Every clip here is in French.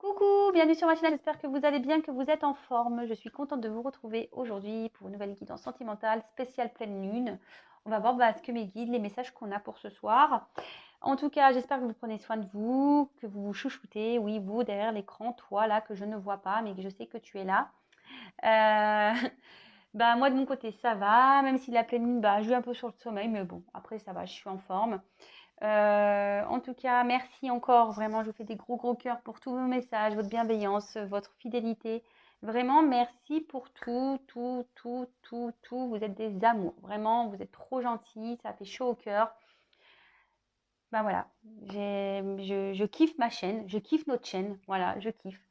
Coucou, bienvenue sur ma chaîne, j'espère que vous allez bien, que vous êtes en forme. Je suis contente de vous retrouver aujourd'hui pour une nouvelle guidance sentimentale spéciale pleine lune. On va voir ce que mes guides, les messages qu'on a pour ce soir. En tout cas, j'espère que vous prenez soin de vous, que vous vous chouchoutez. Oui, vous derrière l'écran, toi là que je ne vois pas, mais que je sais que tu es là. Moi de mon côté, ça va, même si la pleine lune, je vais un peu sur le sommeil, mais bon, après ça va, je suis en forme. En tout cas, merci encore. Vraiment, je vous fais des gros cœurs pour tous vos messages, votre bienveillance, votre fidélité. Vraiment, merci pour tout. Vous êtes des amours. Vraiment, vous êtes trop gentils. Ça fait chaud au cœur. Voilà, je kiffe ma chaîne. Je kiffe notre chaîne. Voilà, je kiffe.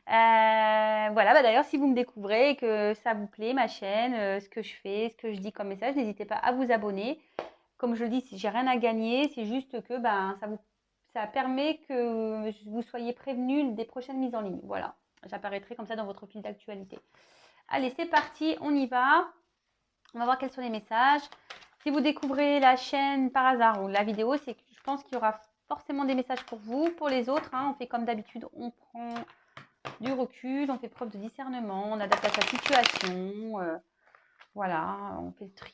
Voilà, d'ailleurs, si vous me découvrez et que ça vous plaît, ma chaîne, ce que je fais, ce que je dis comme message, n'hésitez pas à vous abonner. Comme je le dis, j'ai rien à gagner, c'est juste que ça permet que vous soyez prévenus des prochaines mises en ligne. Voilà, j'apparaîtrai comme ça dans votre fil d'actualité. Allez, c'est parti, on y va. On va voir quels sont les messages. Si vous découvrez la chaîne par hasard ou la vidéo, c'est que je pense qu'il y aura forcément des messages pour vous. Pour les autres, on fait comme d'habitude, on prend du recul, on fait preuve de discernement, on adapte à sa situation. Voilà, on fait le tri.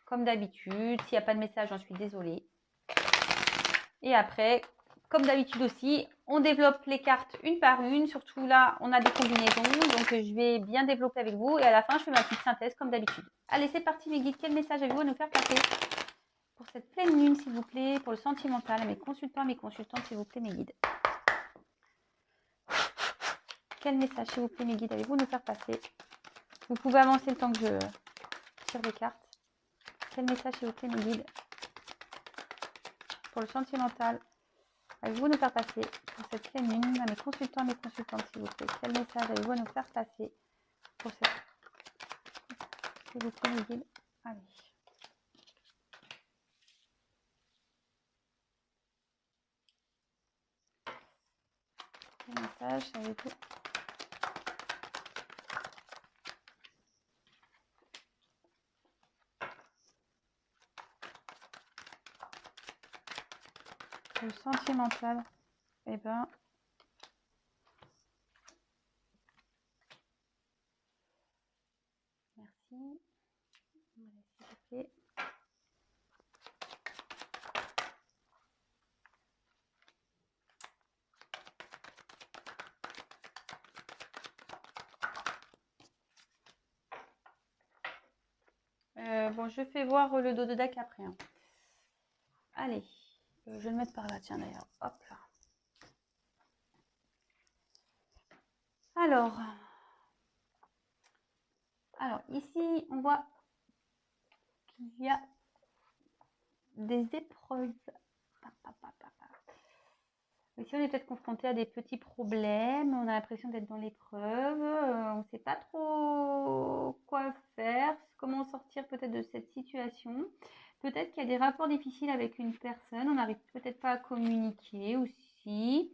Comme d'habitude, s'il n'y a pas de message, j'en suis désolée. Et après, comme d'habitude aussi, on développe les cartes une par une. Surtout là, on a des combinaisons. Donc, je vais bien développer avec vous. Et à la fin, je fais ma petite synthèse comme d'habitude. Allez, c'est parti mes guides. Quel message avez-vous à nous faire passer pour cette pleine lune, s'il vous plaît, pour le sentimental, à mes consultants, à mes consultantes, s'il vous plaît, mes guides. Quel message, s'il vous plaît, mes guides, avez-vous à nous faire passer? Vous pouvez avancer le temps que je tire des cartes. Quel message, s'il vous plaît, mes guides, pour le sentimental, avez-vous à nous faire passer pour cette pleine lune, à mes consultants, à mes consultantes, s'il vous plaît? Quel message avez-vous à nous faire passer pour cette... S'il vous plaît, mes guides. Allez. Quel message avez-vous? Le sentimental. Eh ben... Merci. S'il vous plaît. Bon, je fais voir le dos de deck après. Allez, je vais le mettre par là, tiens d'ailleurs. Hop là. Alors ici, on voit qu'il y a des épreuves. Ici, on est peut-être confronté à des petits problèmes. On a l'impression d'être dans l'épreuve. On ne sait pas trop quoi faire, comment sortir peut-être de cette situation. Peut-être qu'il y a des rapports difficiles avec une personne. On n'arrive peut-être pas à communiquer aussi.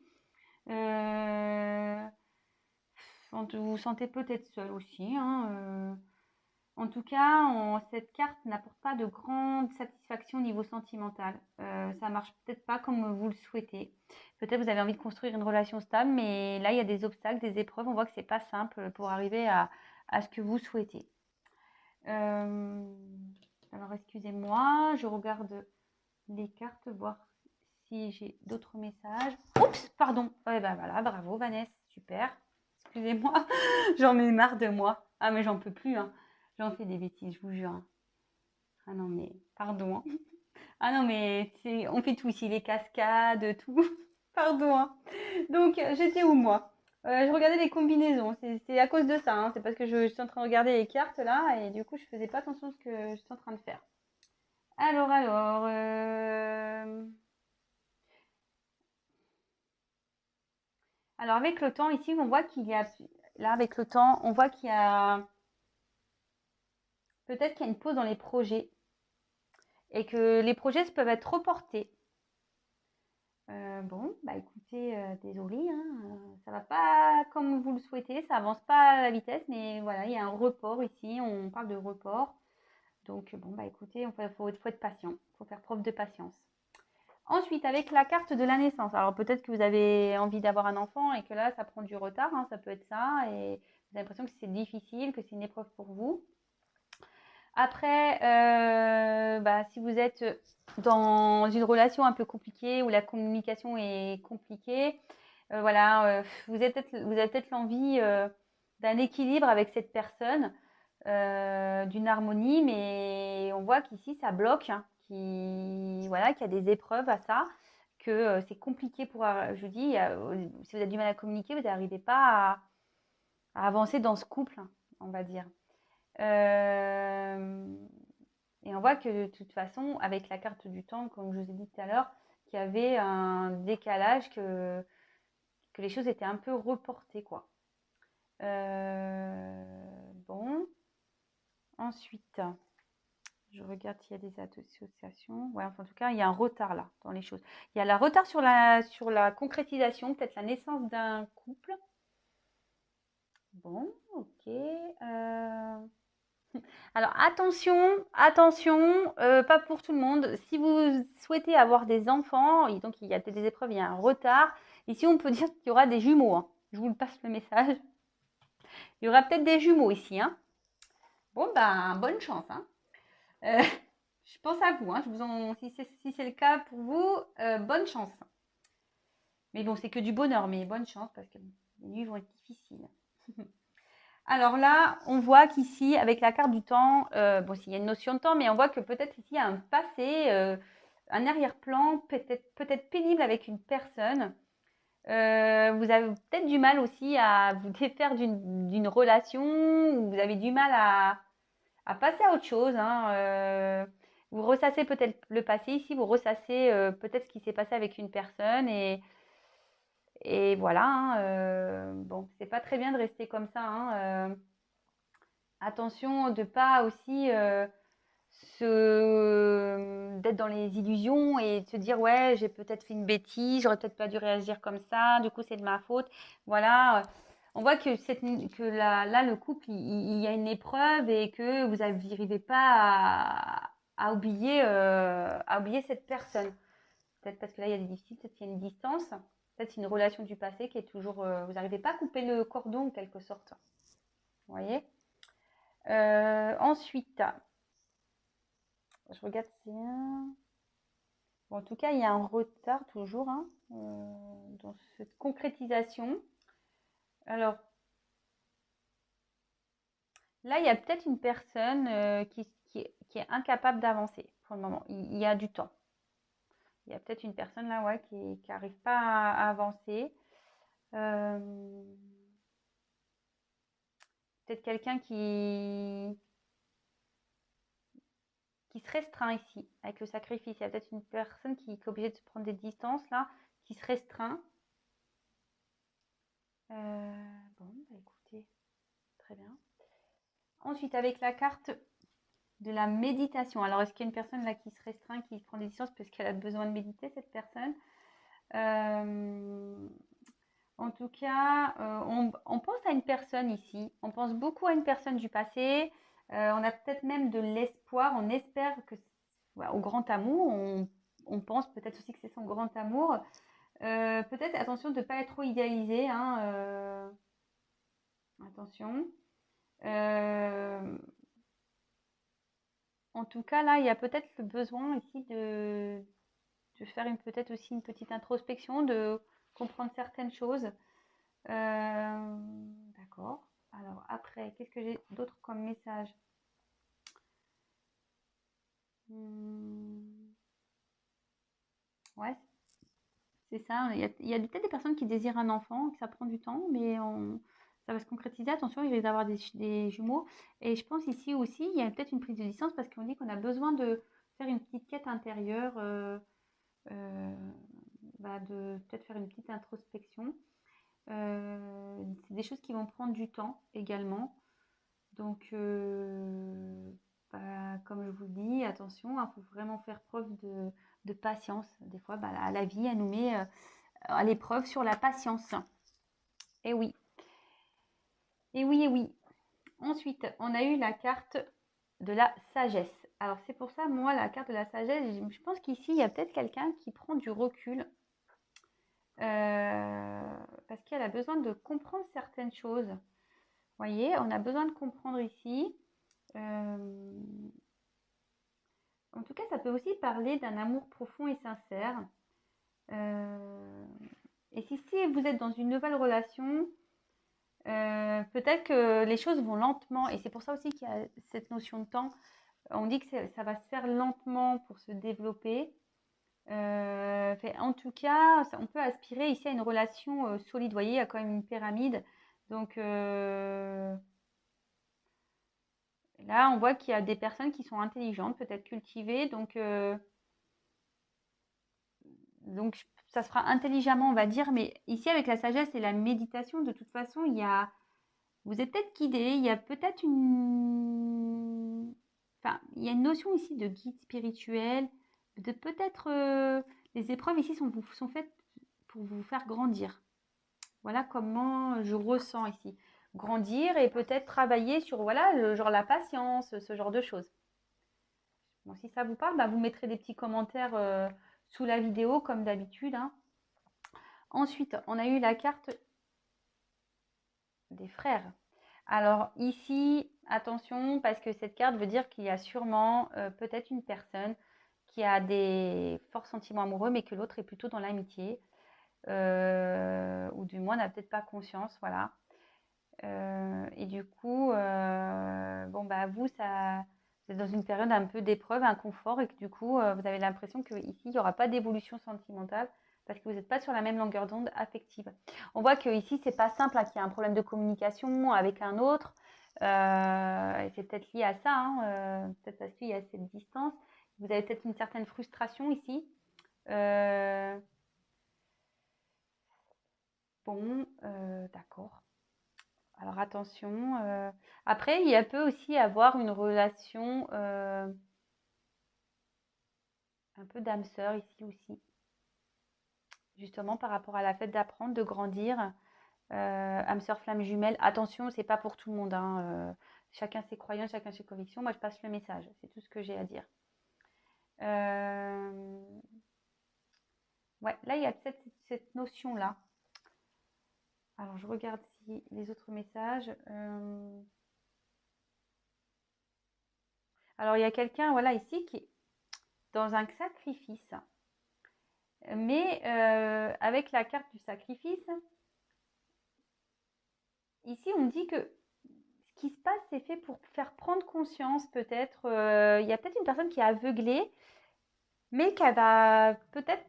Vous vous sentez peut-être seul aussi. En tout cas, cette carte n'apporte pas de grande satisfaction au niveau sentimental. Ça marche peut-être pas comme vous le souhaitez. Peut-être vous avez envie de construire une relation stable, mais là, il y a des obstacles, des épreuves. On voit que c'est pas simple pour arriver à ce que vous souhaitez. Alors, excusez-moi, je regarde les cartes, voir si j'ai d'autres messages. Oups, pardon. Voilà, bravo Vanessa, super. Excusez-moi, j'en ai marre de moi. Ah, mais j'en peux plus, hein. J'en fais des bêtises, je vous jure. Ah non, mais pardon. Ah non, mais on fait tout ici, les cascades, tout. Pardon. Donc, j'étais où, moi? Je regardais les combinaisons. C'est à cause de ça. C'est parce que je suis en train de regarder les cartes, là, et du coup, je faisais pas attention à ce que je suis en train de faire. Alors... Alors, avec le temps, ici, on voit qu'il y a... Là, avec le temps, on voit qu'il y a... Peut-être qu'il y a une pause dans les projets. Et que les projets peuvent être reportés. Écoutez, désolé, ça va pas comme vous le souhaitez, ça avance pas à la vitesse, mais voilà, il y a un report ici, on parle de report. Donc, écoutez, faut être patient, faut faire preuve de patience. Ensuite, avec la carte de la naissance. Alors peut-être que vous avez envie d'avoir un enfant et que là, ça prend du retard, hein, ça peut être ça. Et vous avez l'impression que c'est difficile, que c'est une épreuve pour vous. Après, si vous êtes dans une relation un peu compliquée où la communication est compliquée, voilà, vous avez peut-être l'envie d'un équilibre avec cette personne, d'une harmonie, mais on voit qu'ici ça bloque, hein, voilà, qu'il y a des épreuves à ça, que c'est compliqué pour, je vous dis, si vous avez du mal à communiquer, vous n'arrivez pas à avancer dans ce couple, hein, on va dire. Et on voit que de toute façon, avec la carte du temps, comme je vous ai dit tout à l'heure, qu'il y avait un décalage, que les choses étaient un peu reportées, quoi. Bon. Ensuite, je regarde s'il y a des associations. Ouais, enfin, en tout cas, il y a un retard là dans les choses. Il y a le retard sur la concrétisation, peut-être la naissance d'un couple. Bon, ok. Alors attention, pas pour tout le monde. Si vous souhaitez avoir des enfants, et donc il y a peut-être des épreuves, il y a un retard. Ici, on peut dire qu'il y aura des jumeaux, hein. Je vous le passe le message. Il y aura peut-être des jumeaux ici, hein. Bon, ben, bonne chance, hein. Je pense à vous, hein. Si c'est le cas pour vous, bonne chance. Mais bon, c'est que du bonheur, mais bonne chance parce que les nuits vont être difficiles. Alors là, on voit qu'ici, avec la carte du temps, bon, s'il y a une notion de temps, mais on voit que peut-être ici, il y a un passé, un arrière-plan, peut-être pénible avec une personne. Vous avez peut-être du mal aussi à vous défaire d'une relation, ou vous avez du mal à passer à autre chose, hein. Vous ressassez peut-être le passé ici, vous ressassez peut-être ce qui s'est passé avec une personne, et voilà, hein. Bon, c'est pas très bien de rester comme ça, hein. Attention de pas aussi d'être dans les illusions et de se dire ouais, j'ai peut-être fait une bêtise, j'aurais peut-être pas dû réagir comme ça, du coup c'est de ma faute. Voilà, on voit que là le couple il y a une épreuve et que vous n'arrivez pas à oublier cette personne. Peut-être parce que là il y a des difficultés, peut-être qu'il y a une distance, peut-être c'est une relation du passé qui est toujours, vous n'arrivez pas à couper le cordon en quelque sorte. Vous voyez. Ensuite, je regarde si. Bon, en tout cas, il y a un retard toujours, hein, dans cette concrétisation. Alors, là, il y a peut-être une personne qui est incapable d'avancer pour le moment. Il y a du temps. Il y a peut-être une personne là, ouais, qui n'arrive pas à avancer. Peut-être quelqu'un qui se restreint ici, avec le sacrifice. Il y a peut-être une personne qui est obligée de se prendre des distances, là, qui se restreint. Bon, bah écoutez, très bien. Ensuite, avec la carte de la méditation. Alors, est-ce qu'il y a une personne là qui se restreint, qui prend des distances parce qu'elle a besoin de méditer, cette personne? En tout cas, on pense à une personne ici. On pense beaucoup à une personne du passé. On a peut-être même de l'espoir. On espère que, voilà, au grand amour. On pense peut-être aussi que c'est son grand amour. Peut-être attention de ne pas être trop idéalisé, hein, attention. En tout cas, là, il y a peut-être le besoin ici de faire peut-être aussi une petite introspection, de comprendre certaines choses. D'accord. Alors après, qu'est-ce que j'ai d'autre comme message? Ouais, c'est ça. Il y a peut-être des personnes qui désirent un enfant, que ça prend du temps, mais ça va se concrétiser. Attention, il risque d'avoir des jumeaux. Et je pense ici aussi, il y a peut-être une prise de distance parce qu'on dit qu'on a besoin de faire une petite quête intérieure, de peut-être faire une petite introspection. C'est des choses qui vont prendre du temps également. Donc, comme je vous le dis, attention, il faut vraiment faire preuve de patience. Des fois, la vie, elle nous met à l'épreuve sur la patience. Et oui. Et oui, et oui. Ensuite, on a eu la carte de la sagesse. alors c'est pour ça, moi, la carte de la sagesse, je pense qu'ici, il y a peut-être quelqu'un qui prend du recul parce qu'elle a besoin de comprendre certaines choses. Vous voyez, on a besoin de comprendre ici. En tout cas, ça peut aussi parler d'un amour profond et sincère. Et si vous êtes dans une nouvelle relation, peut-être que les choses vont lentement. Et c'est pour ça aussi qu'il y a cette notion de temps. On dit que ça va se faire lentement pour se développer. En tout cas, on peut aspirer ici à une relation solide. Vous voyez, il y a quand même une pyramide. Donc là, on voit qu'il y a des personnes qui sont intelligentes, peut-être cultivées. Donc, ça se fera intelligemment, on va dire. Mais ici, avec la sagesse et la méditation, de toute façon, vous êtes peut-être guidé. Il y a peut-être enfin, il y a une notion ici de guide spirituel, de peut-être les épreuves ici sont faites pour vous faire grandir. Voilà comment je ressens ici. Grandir et peut-être travailler sur voilà, genre la patience, ce genre de choses. Bon, si ça vous parle, bah, vous mettrez des petits commentaires sous la vidéo comme d'habitude, hein. Ensuite, on a eu la carte des frères. Alors ici, attention, parce que cette carte veut dire qu'il y a sûrement peut-être une personne qui a des forts sentiments amoureux, mais que l'autre est plutôt dans l'amitié, ou du moins n'a peut-être pas conscience, voilà. Et du coup, bon, bah, vous êtes dans une période un peu d'épreuve, inconfort, et que du coup, vous avez l'impression qu'ici, il n'y aura pas d'évolution sentimentale parce que vous n'êtes pas sur la même longueur d'onde affective. On voit qu'ici, c'est pas simple, hein, qu'il y a un problème de communication avec un autre. Et c'est peut-être lié à ça, hein, peut-être parce qu'il y a cette distance. Vous avez peut-être une certaine frustration ici. Bon, d'accord. Alors attention. Après, il y a peut aussi avoir une relation un peu d'âme sœur ici aussi. Justement par rapport à la fête d'apprendre, de grandir. Âme sœur, flamme jumelle. Attention, c'est pas pour tout le monde, hein. Chacun ses croyances, chacun ses convictions. Moi, je passe le message. C'est tout ce que j'ai à dire. Ouais, là, il y a cette notion-là. Alors, je regarde si les autres messages. Alors, il y a quelqu'un, voilà, ici qui est dans un sacrifice. Mais avec la carte du sacrifice, ici on dit que ce qui se passe, c'est fait pour faire prendre conscience peut-être. Il y a peut-être une personne qui est aveuglée, mais qu'elle va peut-être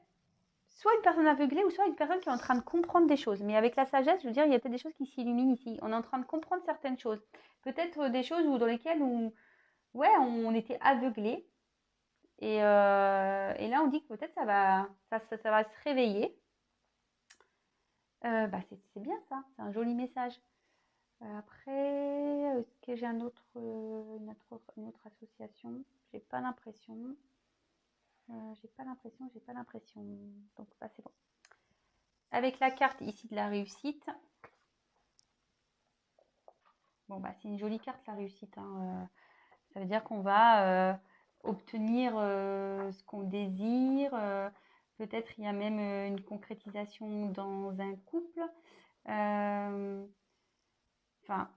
soit une personne aveuglée ou soit une personne qui est en train de comprendre des choses. Mais avec la sagesse, je veux dire, il y a peut-être des choses qui s'illuminent ici. On est en train de comprendre certaines choses. Peut-être des choses dans lesquelles ouais, on était aveuglé. Et là, on dit que peut-être ça va se réveiller. Bah, c'est bien ça, c'est un joli message. Après, est-ce que j'ai une autre association? J'ai pas l'impression. J'ai pas l'impression. Donc, bah, c'est bon. Avec la carte ici de la réussite. Bon, bah, c'est une jolie carte, la réussite, hein. Ça veut dire qu'on va obtenir ce qu'on désire. Peut-être il y a même une concrétisation dans un couple. Enfin,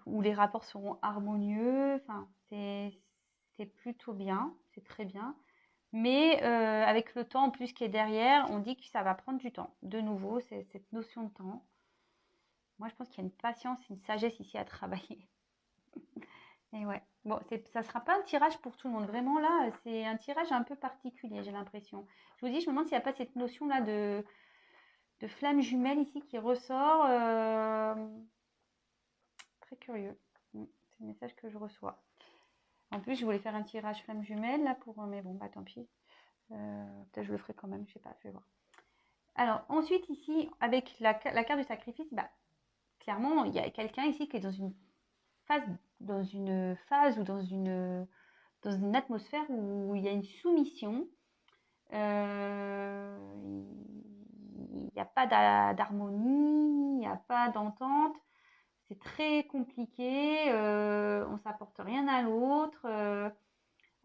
où les rapports seront harmonieux. Enfin, c'est plutôt bien, c'est très bien. Mais avec le temps en plus qui est derrière, on dit que ça va prendre du temps. De nouveau, c'est cette notion de temps. Moi, je pense qu'il y a une patience, une sagesse ici à travailler. Et ouais. Bon, ça sera pas un tirage pour tout le monde. Vraiment, là, c'est un tirage un peu particulier, j'ai l'impression. Je vous dis, je me demande s'il n'y a pas cette notion-là de flamme jumelle ici qui ressort. Très curieux. C'est le message que je reçois. En plus, je voulais faire un tirage flamme jumelle là pour. Mais bon, bah tant pis. Peut-être je le ferai quand même, je sais pas, je vais voir. Alors, ensuite, ici, avec la carte du sacrifice, bah, clairement, il y a quelqu'un ici qui est dans une phase ou dans une atmosphère où il y a une soumission. Il n'y a pas d'harmonie, il n'y a pas d'entente. C'est très compliqué, on ne s'apporte rien à l'autre.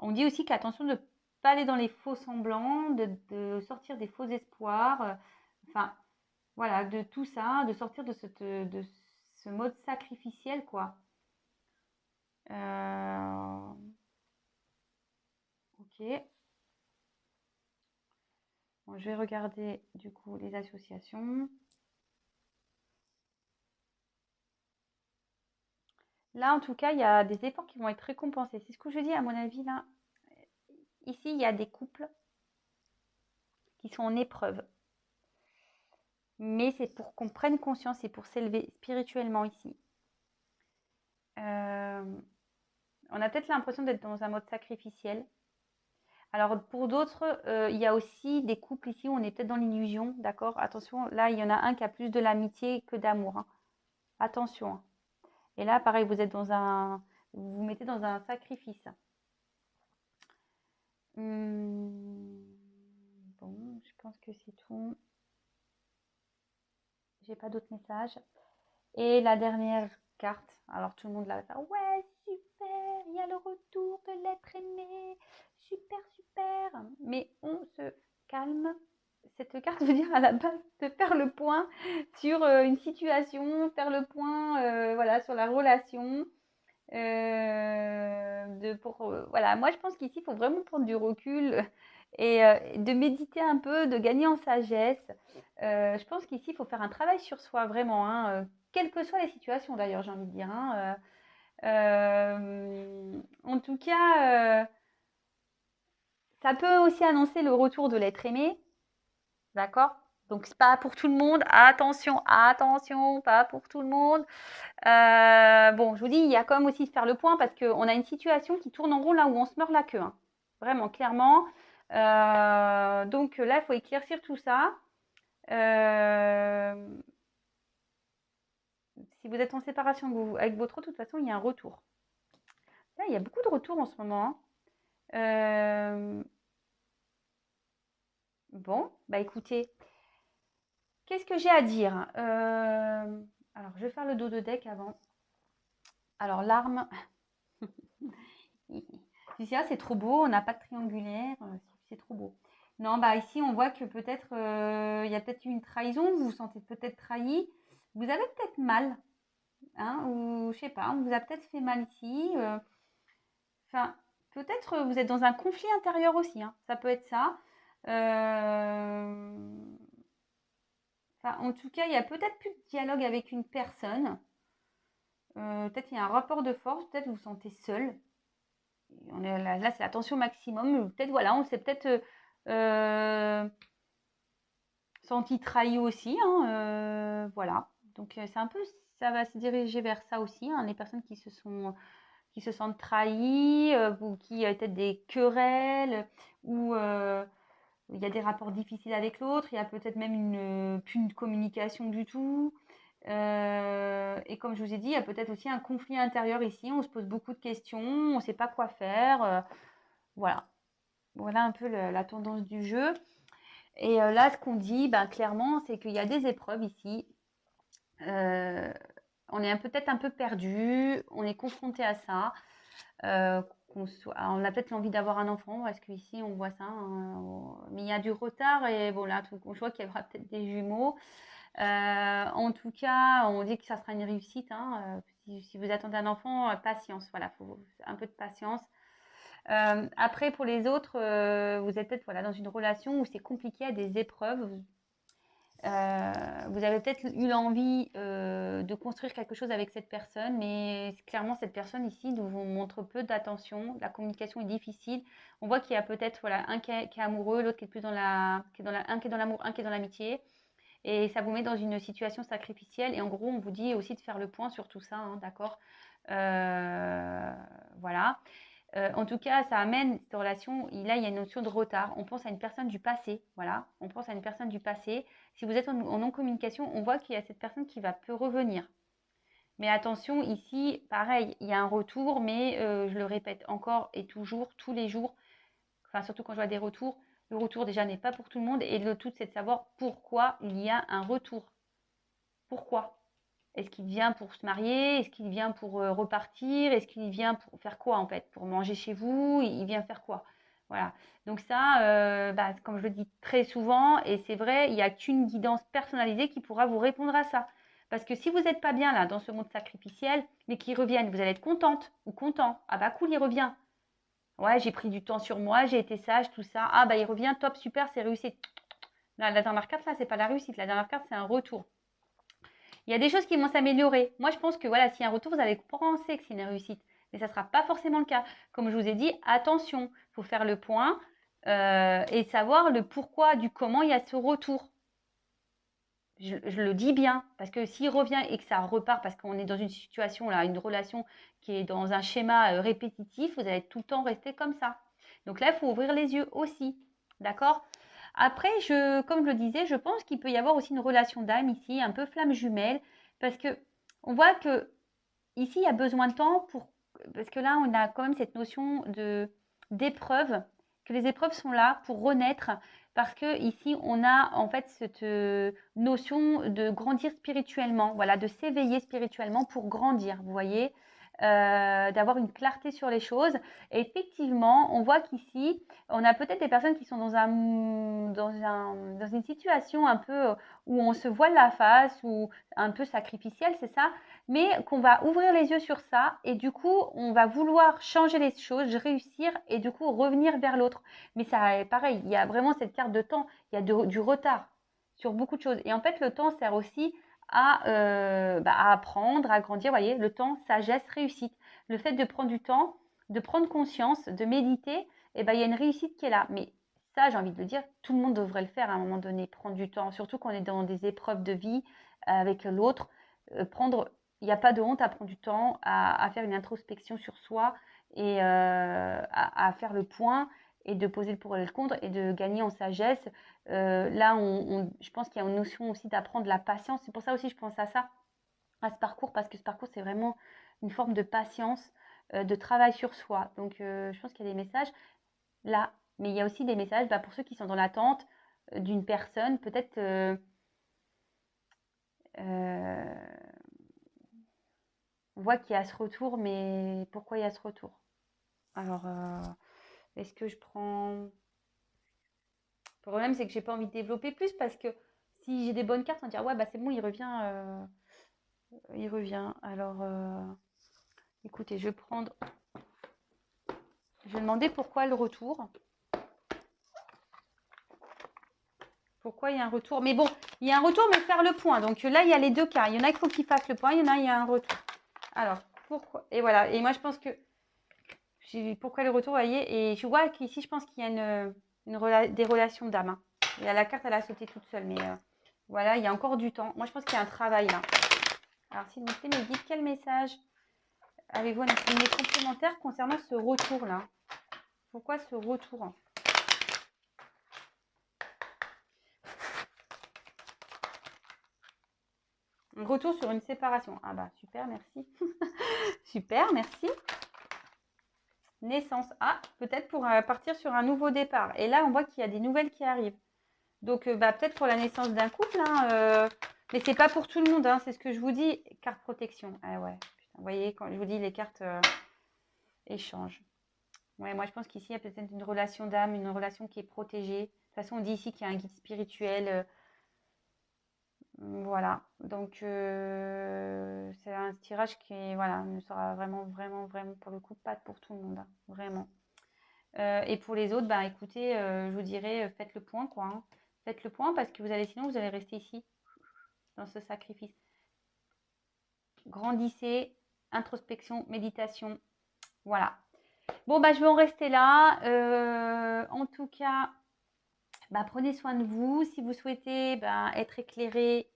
On dit aussi qu'attention de ne pas aller dans les faux semblants, de sortir des faux espoirs, enfin, voilà, de tout ça, de sortir de ce mode sacrificiel, quoi. Ok. Bon, je vais regarder, du coup, les associations. Là, en tout cas, il y a des efforts qui vont être récompensés. C'est ce que je dis, à mon avis, là. Ici, il y a des couples qui sont en épreuve. Mais c'est pour qu'on prenne conscience et pour s'élever spirituellement ici. On a peut-être l'impression d'être dans un mode sacrificiel. Alors, pour d'autres, il y a aussi des couples ici où on est peut-être dans l'illusion, d'accord? Attention, là, il y en a un qui a plus de l'amitié que d'amour, hein. Attention, hein. Et là, pareil, vous êtes dans vous vous mettez dans un sacrifice. Bon, je pense que c'est tout. J'ai pas d'autres messages. Et la dernière carte, alors tout le monde l'a fait. Ouais, super, il y a le retour de l'être aimé. Super, super. Mais on se calme. Cette carte veut dire à la base de faire le point sur une situation, faire le point voilà, sur la relation. Voilà, moi je pense qu'ici il faut vraiment prendre du recul et de méditer un peu, de gagner en sagesse. Je pense qu'ici il faut faire un travail sur soi vraiment, hein, quelles que soient les situations d'ailleurs, j'ai envie de dire, hein. En tout cas, ça peut aussi annoncer le retour de l'être aimé, d'accord? Donc c'est pas pour tout le monde, attention, attention, pas pour tout le monde. Bon, je vous dis, il y a quand même aussi de faire le point parce qu'on a une situation qui tourne en rond là où on se meurt la queue, hein. Vraiment, clairement. Donc là, il faut éclaircir tout ça. Si vous êtes en séparation avec votre autre, de toute façon, il y a un retour. Là, il y a beaucoup de retours en ce moment, hein. Bon, bah écoutez, qu'est-ce que j'ai à dire? Alors, je vais faire le dos de deck avant. Alors, l'arme. Ici, c'est trop beau, on n'a pas de triangulaire, c'est trop beau. Non, bah ici, on voit que peut-être il y a peut-être eu une trahison, vous vous sentez peut-être trahi, vous avez peut-être mal, hein, ou je sais pas, on vous a peut-être fait mal ici. Enfin, peut-être vous êtes dans un conflit intérieur aussi, hein, ça peut être ça. Enfin, en tout cas, il y a peut-être plus de dialogue avec une personne. Peut-être il y a un rapport de force, peut-être vous vous sentez seul. Là, c'est la tension maximum. Peut-être, voilà, on s'est peut-être senti trahi aussi, hein, voilà. Donc, c'est un peu, ça va se diriger vers ça aussi, hein, les personnes qui se sentent trahies, ou qui peut-être des querelles, ou il y a des rapports difficiles avec l'autre, il y a peut-être même plus de communication du tout. Et comme je vous ai dit, il y a peut-être aussi un conflit intérieur ici. On se pose beaucoup de questions, on ne sait pas quoi faire. Voilà. Voilà un peu la tendance du jeu. Et là, ce qu'on dit, ben, clairement, c'est qu'il y a des épreuves ici. On est peut-être un peu perdu, on est confronté à ça. On a peut-être l'envie d'avoir un enfant, parce qu'ici on voit ça, hein, mais il y a du retard et bon là, je vois qu'il y aura peut-être des jumeaux. En tout cas, on dit que ça sera une réussite, hein. Si vous attendez un enfant, patience, voilà, faut un peu de patience. Après, pour les autres, vous êtes peut-être voilà, dans une relation où c'est compliqué, à des épreuves. Vous avez peut-être eu l'envie de construire quelque chose avec cette personne, mais clairement, cette personne ici nous montre peu d'attention. La communication est difficile. On voit qu'il y a peut-être voilà, un qui est amoureux, l'autre qui est plus dans un qui est dans l'amour, un qui est dans l'amitié. Et ça vous met dans une situation sacrificielle. Et en gros, on vous dit aussi de faire le point sur tout ça, hein, d'accord? Voilà. En tout cas, ça amène cette relation. Là, il y a une notion de retard. On pense à une personne du passé. Voilà. On pense à une personne du passé. Si vous êtes en non-communication, on voit qu'il y a cette personne qui peut revenir. Mais attention, ici, pareil, il y a un retour, mais je le répète encore et toujours, tous les jours, enfin surtout quand je vois des retours, le retour déjà n'est pas pour tout le monde et le tout c'est de savoir pourquoi il y a un retour. Pourquoi? Est-ce qu'il vient pour se marier? Est-ce qu'il vient pour repartir? Est-ce qu'il vient pour faire quoi en fait? Pour manger chez vous? Il vient faire quoi? Voilà. Donc ça, comme je le dis très souvent, et c'est vrai, il n'y a qu'une guidance personnalisée qui pourra vous répondre à ça. Parce que si vous n'êtes pas bien là, dans ce monde sacrificiel, mais qu'il revienne, vous allez être contente ou content. Ah bah cool, il revient. Ouais, j'ai pris du temps sur moi, j'ai été sage, tout ça. Ah bah il revient, top, super, c'est réussi. La dernière carte là, c'est pas la réussite. La dernière carte, c'est un retour. Il y a des choses qui vont s'améliorer. Moi, je pense que voilà, s'il y a un retour, vous allez penser que c'est une réussite. Mais ça ne sera pas forcément le cas. Comme je vous ai dit, attention, il faut faire le point et savoir le pourquoi du comment il y a ce retour. Je le dis bien, parce que s'il revient et que ça repart, parce qu'on est dans une situation, là, une relation qui est dans un schéma répétitif, vous allez tout le temps rester comme ça. Donc là, il faut ouvrir les yeux aussi. D'accord? Après, comme je le disais, je pense qu'il peut y avoir aussi une relation d'âme ici, un peu flamme jumelle, parce que on voit que ici, il y a besoin de temps parce que là, on a quand même cette notion d'épreuve, que les épreuves sont là pour renaître, parce que ici, on a en fait cette notion de grandir spirituellement, voilà, de s'éveiller spirituellement pour grandir, vous voyez, d'avoir une clarté sur les choses. Et effectivement, on voit qu'ici, on a peut-être des personnes qui sont dans une situation un peu où on se voile la face, ou un peu sacrificielle, c'est ça, mais qu'on va ouvrir les yeux sur ça et du coup, on va vouloir changer les choses, réussir et du coup revenir vers l'autre. Mais ça est pareil, il y a vraiment cette carte de temps, il y a du retard sur beaucoup de choses. Et en fait, le temps sert aussi à apprendre, à grandir. Vous voyez, le temps, sagesse, réussite. Le fait de prendre du temps, de prendre conscience, de méditer, il y a une réussite qui est là. Mais ça, j'ai envie de le dire, tout le monde devrait le faire à un moment donné, prendre du temps, surtout quand on est dans des épreuves de vie avec l'autre. Il n'y a pas de honte à prendre du temps, à faire une introspection sur soi et à faire le point et de poser le pour et le contre et de gagner en sagesse. Là, je pense qu'il y a une notion aussi d'apprendre la patience. C'est pour ça aussi que je pense à ça, à ce parcours, parce que ce parcours, c'est vraiment une forme de patience, de travail sur soi. Donc, je pense qu'il y a des messages là, mais il y a aussi des messages pour ceux qui sont dans l'attente d'une personne, peut-être on voit qu'il y a ce retour, mais pourquoi il y a ce retour? Alors, est-ce que je prends... Le problème, c'est que j'ai pas envie de développer plus parce que si j'ai des bonnes cartes, on va dire ouais, bah c'est bon, il revient. Il revient. Alors, écoutez, je vais demander pourquoi le retour. Pourquoi il y a un retour? Mais bon, il y a un retour, mais faire le point. Donc là, il y a les deux cas. Il y en a qui faut qu'ils fassent le point, il y en a, il y a un retour. Alors, pourquoi? Et voilà. Et moi, je pense que pourquoi le retour, vous voyez? Et je vois qu'ici, je pense qu'il y a des relations d'âme. Hein. Et la carte, elle a sauté toute seule. Mais voilà, il y a encore du temps. Moi, je pense qu'il y a un travail là. Alors, s'il vous plaît, me dites quel message avez-vous à nous donner complémentaire concernant ce retour-là? Pourquoi ce retour? Un retour sur une séparation. Ah bah, super, merci. Super, merci. Naissance. Ah, peut-être pour partir sur un nouveau départ. Et là, on voit qu'il y a des nouvelles qui arrivent. Donc, peut-être pour la naissance d'un couple, hein, mais c'est pas pour tout le monde, hein, c'est ce que je vous dis. Carte protection. Ah ouais, putain, vous voyez, quand je vous dis les cartes échange. Ouais, moi je pense qu'ici il y a peut-être une relation d'âme, une relation qui est protégée. De toute façon, on dit ici qu'il y a un guide spirituel. Voilà. Donc, c'est un tirage qui voilà, ne sera vraiment, vraiment, vraiment pour le coup pas pour tout le monde. Hein, vraiment. Et pour les autres, écoutez, je vous dirais, faites le point, quoi. Hein. Faites le point parce que sinon, vous allez rester ici, dans ce sacrifice. Grandissez, introspection, méditation. Voilà. Bon, je vais en rester là. En tout cas, prenez soin de vous. Si vous souhaitez être éclairé,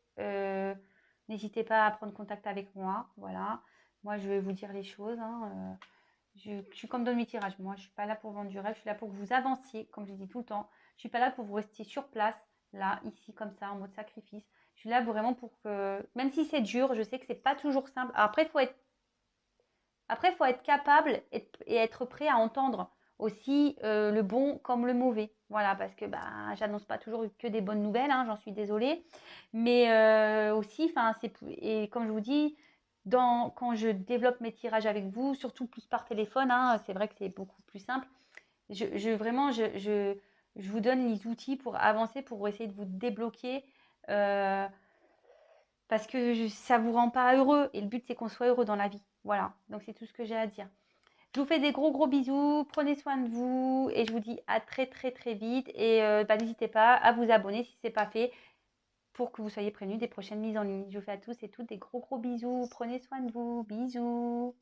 n'hésitez pas à prendre contact avec moi. Voilà. Moi, je vais vous dire les choses. Hein. Je suis comme dans mes tirages. Moi, je ne suis pas là pour vendre du rêve. Je suis là pour que vous avanciez, comme je dis tout le temps. Je ne suis pas là pour vous rester sur place, là, ici, comme ça, en mode sacrifice. Je suis là vraiment pour que, même si c'est dur, je sais que ce n'est pas toujours simple. Alors, après, il faut être capable et être prêt à entendre aussi le bon comme le mauvais. Voilà, parce que bah, j'annonce pas toujours que des bonnes nouvelles, hein, j'en suis désolée. Mais aussi, et comme je vous dis, quand je développe mes tirages avec vous, surtout plus par téléphone, hein, c'est vrai que c'est beaucoup plus simple. Vraiment, je vous donne les outils pour avancer, pour essayer de vous débloquer. euh, Parce que ça vous rend pas heureux. Et le but, c'est qu'on soit heureux dans la vie. Voilà. Donc, c'est tout ce que j'ai à dire. Je vous fais des gros, gros bisous. Prenez soin de vous. Et je vous dis à très, très, très vite. Et n'hésitez pas à vous abonner si ce n'est pas fait pour que vous soyez prévenus des prochaines mises en ligne. Je vous fais à tous et toutes des gros, gros bisous. Prenez soin de vous. Bisous.